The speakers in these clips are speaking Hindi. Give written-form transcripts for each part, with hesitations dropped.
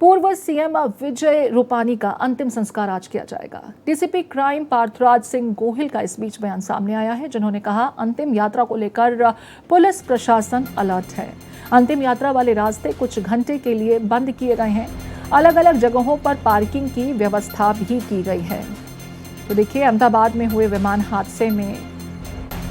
पूर्व सीएम विजय रूपानी का अंतिम संस्कार आज किया जाएगा। डीसीपी क्राइम पार्थराज सिंह गोहिल का इस बीच बयान सामने आया है, जिन्होंने कहा अंतिम यात्रा को लेकर पुलिस प्रशासन अलर्ट है। अंतिम यात्रा वाले रास्ते कुछ घंटे के लिए बंद किए गए हैं। अलग अलग जगहों पर पार्किंग की व्यवस्था भी की गई है। तो देखिए, अहमदाबाद में हुए विमान हादसे में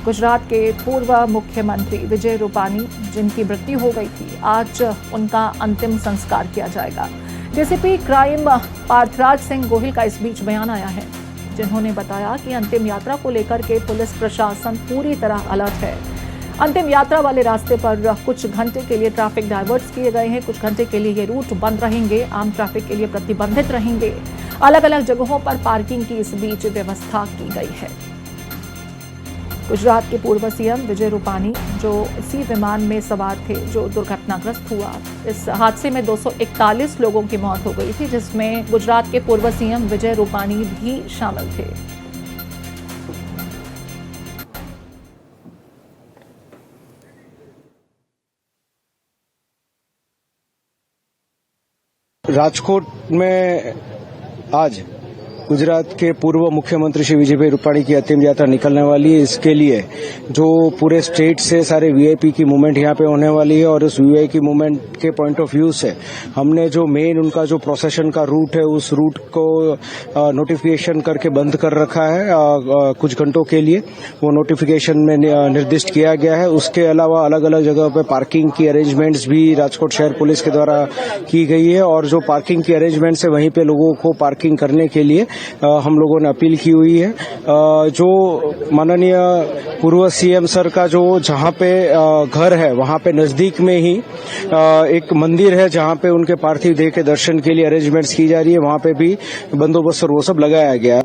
गुजरात के पूर्व मुख्यमंत्री विजय रूपानी, जिनकी मृत्यु हो गई थी, आज उनका अंतिम संस्कार किया जाएगा। डीसीपी क्राइम पार्थराज सिंह गोहिल का इस बीच बयान आया है, जिन्होंने बताया कि अंतिम यात्रा को लेकर के पुलिस प्रशासन पूरी तरह अलर्ट है। अंतिम यात्रा वाले रास्ते पर कुछ घंटे के लिए ट्रैफिक डायवर्ट्स किए गए हैं। कुछ घंटे के लिए ये रूट बंद रहेंगे, आम ट्रैफिक के लिए प्रतिबंधित रहेंगे। अलग अलग जगहों पर पार्किंग की इस बीच व्यवस्था की गई है। गुजरात के पूर्व सीएम विजय रूपानी, जो इसी विमान में सवार थे जो दुर्घटनाग्रस्त हुआ, इस हादसे में 241 लोगों की मौत हो गई थी, जिसमें गुजरात के पूर्व सीएम विजय रूपानी भी शामिल थे। राजकोट में आज गुजरात के पूर्व मुख्यमंत्री श्री विजय भाई रूपाणी की अंतिम यात्रा निकलने वाली है। इसके लिए जो पूरे स्टेट से सारे वीआईपी की मूवमेंट यहाँ पे होने वाली है, और उस वीआईपी मूवमेंट के पॉइंट ऑफ व्यू से हमने जो मेन उनका जो प्रोसेशन का रूट है, उस रूट को नोटिफिकेशन करके बंद कर रखा है कुछ घंटों के लिए। वो नोटिफिकेशन में निर्दिष्ट किया गया है। उसके अलावा अलग अलग जगह पे पार्किंग की अरेंजमेंट्स भी राजकोट शहर पुलिस के द्वारा की गई है, और जो पार्किंग की अरेंजमेंट्स है वहीं पे लोगों को पार्किंग करने के लिए हम लोगों ने अपील की हुई है। जो माननीय पूर्व सीएम सर का जो जहां पे घर है, वहां पे नजदीक में ही एक मंदिर है, जहां पे उनके पार्थिव देह के दर्शन के लिए अरेंजमेंट्स की जा रही है। वहां पे भी बंदोबस्त और वो सब लगाया गया है।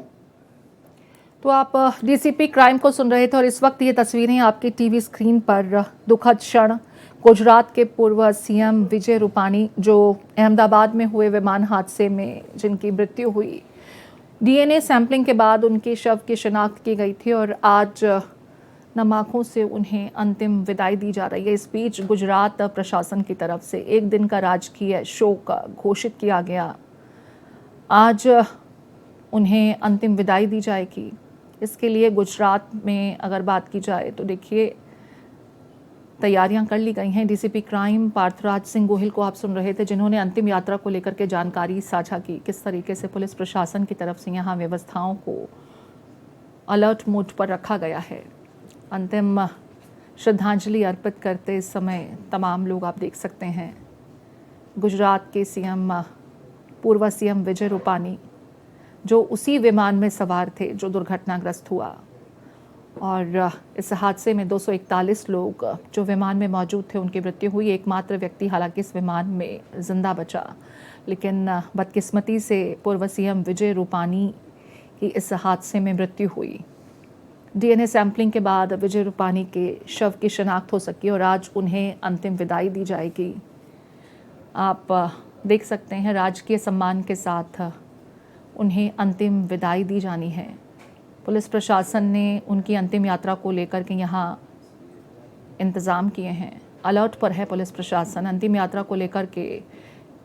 तो आप डीसीपी क्राइम को सुन रहे थे, और इस वक्त ये तस्वीरें आपकी टीवी स्क्रीन पर। दुखद क्षण, गुजरात के पूर्व सीएम विजय रूपानी, जो अहमदाबाद में हुए विमान हादसे में जिनकी मृत्यु हुई, डीएनए सैंपलिंग के बाद उनके शव की शिनाख्त की गई थी, और आज नम आंखों से उन्हें अंतिम विदाई दी जा रही है। इस बीच गुजरात प्रशासन की तरफ से एक दिन का राजकीय शोक घोषित किया गया। आज उन्हें अंतिम विदाई दी जाएगी। इसके लिए गुजरात में अगर बात की जाए तो देखिए, तैयारियां कर ली गई हैं। डीसीपी क्राइम पार्थराज सिंह गोहिल को आप सुन रहे थे, जिन्होंने अंतिम यात्रा को लेकर के जानकारी साझा की। किस तरीके से पुलिस प्रशासन की तरफ से यहाँ व्यवस्थाओं को अलर्ट मोड पर रखा गया है। अंतिम श्रद्धांजलि अर्पित करते समय तमाम लोग आप देख सकते हैं। गुजरात के सीएम, पूर्व सीएम विजय रूपानी, जो उसी विमान में सवार थे जो दुर्घटनाग्रस्त हुआ, और इस हादसे में 241 लोग जो विमान में मौजूद थे उनकी मृत्यु हुई। एकमात्र व्यक्ति हालांकि इस विमान में जिंदा बचा, लेकिन बदकिस्मती से पूर्व सीएम विजय रूपानी की इस हादसे में मृत्यु हुई। डीएनए सैंपलिंग के बाद विजय रूपानी के शव की शिनाख्त हो सकी, और आज उन्हें अंतिम विदाई दी जाएगी। आप देख सकते हैं, राजकीय सम्मान के साथ उन्हें अंतिम विदाई दी जानी है। पुलिस प्रशासन ने उनकी अंतिम यात्रा को लेकर के यहाँ इंतज़ाम किए हैं। अलर्ट पर है पुलिस प्रशासन। अंतिम यात्रा को लेकर के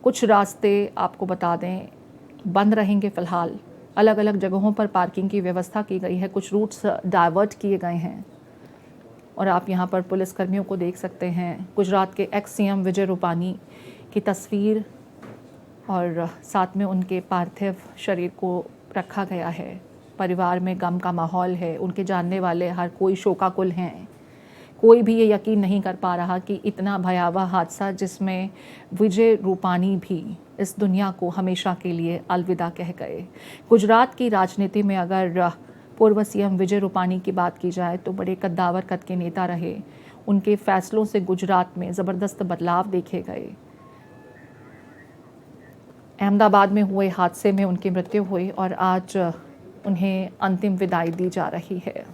कुछ रास्ते आपको बता दें बंद रहेंगे फ़िलहाल। अलग अलग जगहों पर पार्किंग की व्यवस्था की गई है। कुछ रूट्स डाइवर्ट किए गए हैं, और आप यहाँ पर पुलिसकर्मियों को देख सकते हैं। गुजरात के एक्स सीएम विजय रूपानी की तस्वीर, और साथ में उनके पार्थिव शरीर को रखा गया है। परिवार में गम का माहौल है। उनके जानने वाले हर कोई शोकाकुल हैं। कोई भी ये यकीन नहीं कर पा रहा कि इतना भयावह हादसा, जिसमें विजय रूपानी भी इस दुनिया को हमेशा के लिए अलविदा कह गए। गुजरात की राजनीति में अगर पूर्व सीएम विजय रूपानी की बात की जाए तो बड़े कद्दावर कद के नेता रहे। उनके फैसलों से गुजरात में ज़बरदस्त बदलाव देखे गए। अहमदाबाद में हुए हादसे में उनकी मृत्यु हुई, और आज उन्हें अंतिम विदाई दी जा रही है।